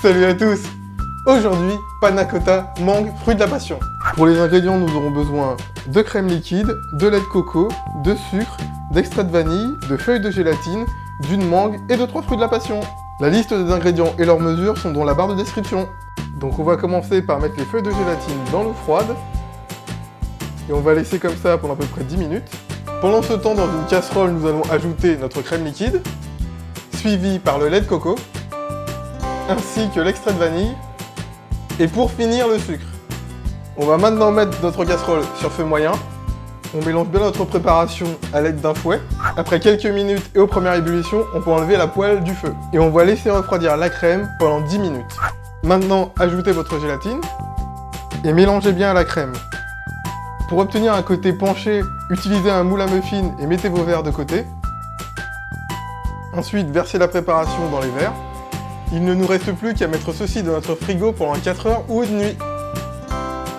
Salut à tous! Aujourd'hui, panna cotta, mangue, fruit de la passion. Pour les ingrédients, nous aurons besoin de crème liquide, de lait de coco, de sucre, d'extrait de vanille, de feuilles de gélatine, d'une mangue et de 3 fruits de la passion. La liste des ingrédients et leurs mesures sont dans la barre de description. Donc on va commencer par mettre les feuilles de gélatine dans l'eau froide. Et on va laisser comme ça pendant à peu près 10 minutes. Pendant ce temps, dans une casserole, nous allons ajouter notre crème liquide, suivi par le lait de coco, ainsi que l'extrait de vanille, et pour finir le sucre. On va maintenant mettre notre casserole sur feu moyen. On mélange bien notre préparation à l'aide d'un fouet. Après quelques minutes et aux premières ébullitions, on peut enlever la poêle du feu. Et on va laisser refroidir la crème pendant 10 minutes. Maintenant, ajoutez votre gélatine et mélangez bien à la crème. Pour obtenir un côté penché, utilisez un moule à muffins et mettez vos verres de côté. Ensuite, versez la préparation dans les verres. Il ne nous reste plus qu'à mettre ceci dans notre frigo pendant 4 heures ou une nuit.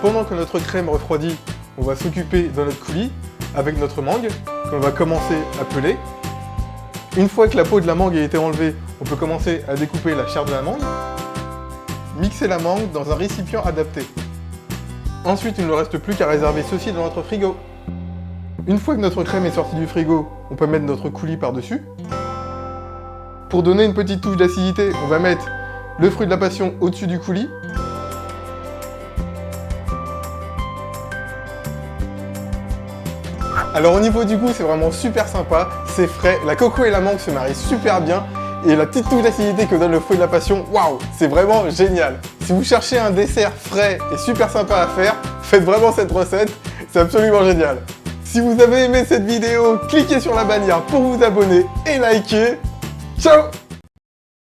Pendant que notre crème refroidit, on va s'occuper de notre coulis avec notre mangue, qu'on va commencer à peler. Une fois que la peau de la mangue a été enlevée, on peut commencer à découper la chair de la mangue. Mixer la mangue dans un récipient adapté. Ensuite, il ne reste plus qu'à réserver ceci dans notre frigo. Une fois que notre crème est sortie du frigo, on peut mettre notre coulis par-dessus. Pour donner une petite touche d'acidité, on va mettre le fruit de la passion au-dessus du coulis. Alors au niveau du goût, c'est vraiment super sympa, c'est frais, la coco et la mangue se marient super bien, et la petite touche d'acidité que donne le fruit de la passion, waouh, c'est vraiment génial. Si vous cherchez un dessert frais et super sympa à faire, faites vraiment cette recette, c'est absolument génial. Si vous avez aimé cette vidéo, cliquez sur la bannière pour vous abonner et likez. Ciao!